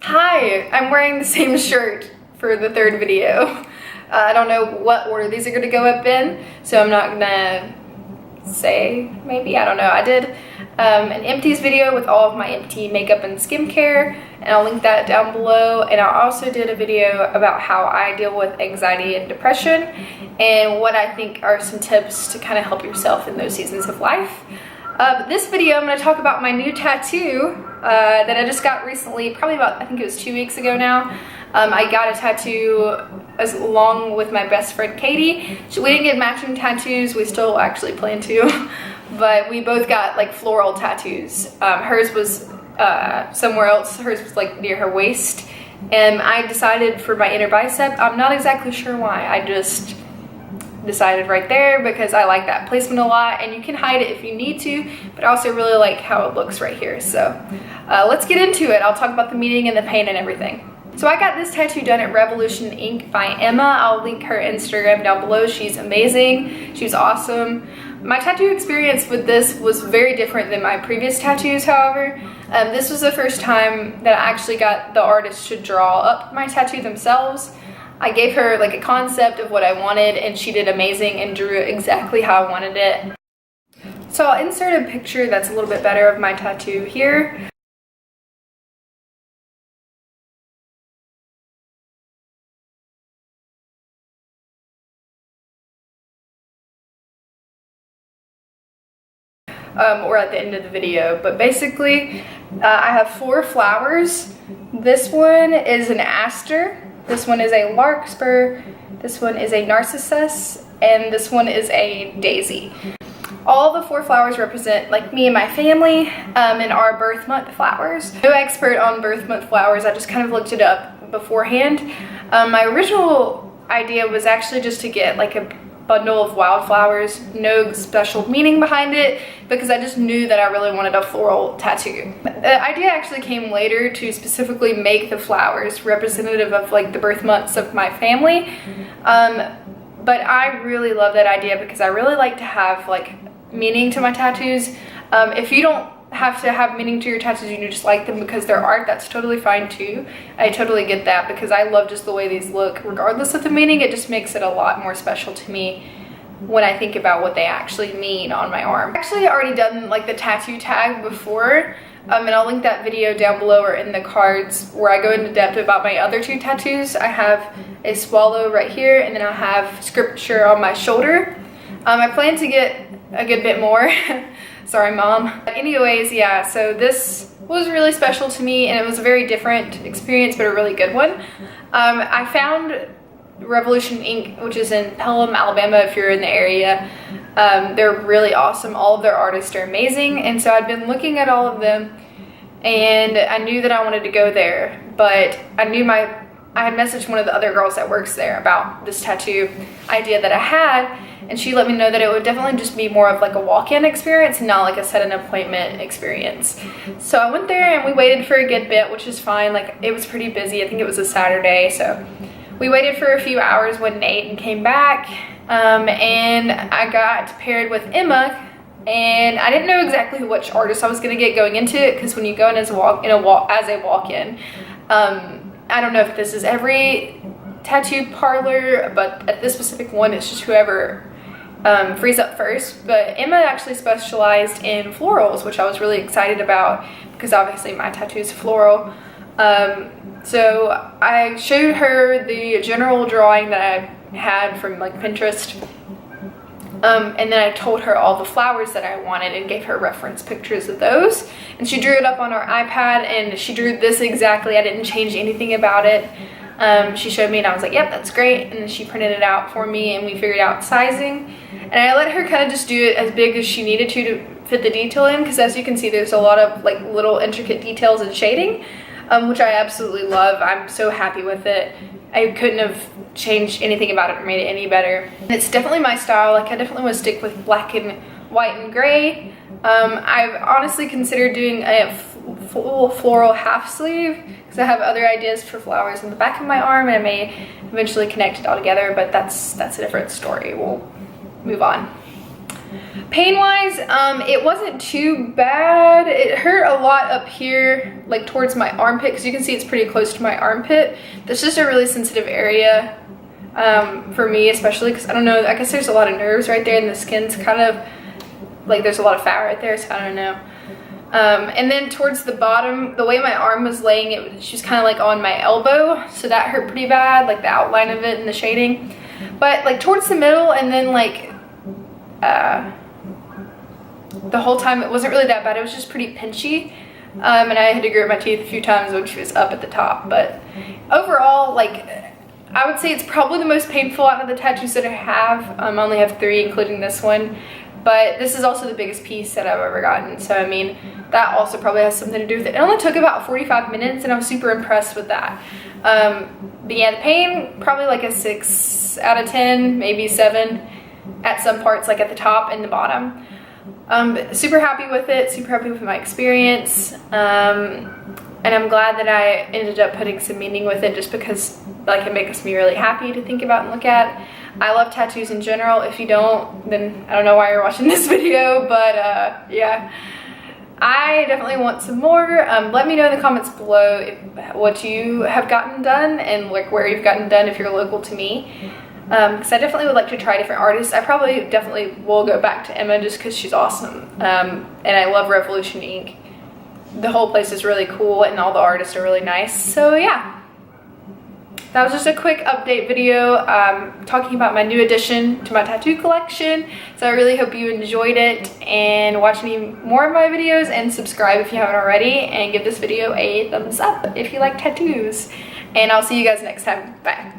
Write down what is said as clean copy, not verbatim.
Hi, I'm wearing the same shirt for the third video. I don't know what order these are gonna go up in, so I'm not gonna say, maybe, I don't know. I did an empties video with all of my empty makeup and skincare, and I'll link that down below. And I also did a video about how I deal with anxiety and depression and what I think are some tips to kind of help yourself in those seasons of life. But this video, I'm going to talk about my new tattoo that I just got recently, probably about, I think it was 2 weeks ago now. I got a tattoo along with my best friend Katie. We didn't get matching tattoos, we still actually plan to, but we both got like floral tattoos. Hers was somewhere else, hers was like near her waist, and I decided for my inner bicep, I'm not exactly sure why, I just decided right there because I like that placement a lot, and you can hide it if you need to, but I also really like how it looks right here. So let's get into it. I'll talk about the meaning and the pain and everything. So I got this tattoo done at Revolution Ink by Emma. I'll link her Instagram down below. She's amazing. She's awesome. My tattoo experience with this was very different than my previous tattoos, however. This was the first time that I actually got the artist to draw up my tattoo themselves. I gave her like a concept of what I wanted, and she did amazing and drew it exactly how I wanted it. So I'll insert a picture that's a little bit better of my tattoo here. Or at the end of the video, but basically I have 4 flowers. This one is an aster, this one is a larkspur, this one is a narcissus, and this one is a daisy. All the 4 flowers represent like me and my family and our birth month flowers. No expert on birth month flowers, I just kind of looked it up beforehand. My original idea was actually just to get like a bundle of wildflowers, no special meaning behind it, because I just knew that I really wanted a floral tattoo. The idea actually came later to specifically make the flowers representative of like the birth months of my family. But I really love that idea because I really like to have like meaning to my tattoos. If you don't have to have meaning to your tattoos, you just like them because they're art, that's totally fine too. I totally get that because I love just the way these look regardless of the meaning. It just makes it a lot more special to me when I think about what they actually mean on my arm. I've actually already done like the tattoo tag before, and I'll link that video down below or in the cards where I go into depth about my other 2 tattoos. I have a swallow right here, and then I have scripture on my shoulder. I plan to get a good bit more. Sorry, Mom. But anyways, yeah, so this was really special to me, and it was a very different experience, but a really good one. I found Revolution Ink, which is in Pelham, Alabama, if you're in the area. They're really awesome. All of their artists are amazing, and so I'd been looking at all of them, and I knew that I wanted to go there, but I had messaged one of the other girls that works there about this tattoo idea that I had, and she let me know that it would definitely just be more of like a walk-in experience and not like a set an appointment experience. So I went there and we waited for a good bit, which is fine. Like, it was pretty busy. I think it was a Saturday, so we waited for a few hours, went and ate and came back, and I got paired with Emma. And I didn't know exactly which artist I was gonna get going into it, because when you go in as a walk-in, I don't know if this is every tattoo parlor, but at this specific one, it's just whoever frees up first. But Emma actually specialized in florals, which I was really excited about because obviously my tattoo is floral. So I showed her the general drawing that I had from like Pinterest. And then I told her all the flowers that I wanted and gave her reference pictures of those, and she drew it up on her iPad, and she drew this exactly. I didn't change anything about it. She showed me and I was like, yep, that's great, and then she printed it out for me and we figured out sizing, and I let her kind of just do it as big as she needed to fit the detail in, because as you can see, there's a lot of like little intricate details and shading, which I absolutely love. I'm so happy with it. I couldn't have changed anything about it or made it any better. And it's definitely my style. Like, I definitely want to stick with black and white and gray. I've honestly considered doing a full floral half sleeve because I have other ideas for flowers in the back of my arm, and I may eventually connect it all together, but that's a different story. We'll move on. Pain-wise, it wasn't too bad. It hurt a lot up here, like towards my armpit, because you can see it's pretty close to my armpit. That's just a really sensitive area for me, especially because I don't know, I guess there's a lot of nerves right there, and the skin's kind of like there's a lot of fat right there, so I don't know. And then towards the bottom, the way my arm was laying, it was just kind of like on my elbow, so that hurt pretty bad, like the outline of it and the shading. But like towards the middle, and then like the whole time, it wasn't really that bad. It was just pretty pinchy, and I had to grit my teeth a few times when she was up at the top. But overall, like, I would say it's probably the most painful out of the tattoos that I have. I only have 3, including this one, but this is also the biggest piece that I've ever gotten, so I mean, that also probably has something to do with it. It only took about 45 minutes, and I was super impressed with that. But yeah, the pain, probably like a 6 out of 10, maybe 7 at some parts, like at the top and the bottom. But super happy with it, super happy with my experience, and I'm glad that I ended up putting some meaning with it, just because like it makes me really happy to think about and look at. I love tattoos in general. If you don't, then I don't know why you're watching this video, but yeah, I definitely want some more. Let me know in the comments below what you have gotten done, and like where you've gotten done if you're local to me. Because I definitely would like to try different artists. I probably definitely will go back to Emma just because she's awesome. And I love Revolution Ink. The whole place is really cool, and all the artists are really nice. So yeah, that was just a quick update video talking about my new addition to my tattoo collection. So I really hope you enjoyed it, and watch any more of my videos, and subscribe if you haven't already, and give this video a thumbs up if you like tattoos. And I'll see you guys next time. Bye.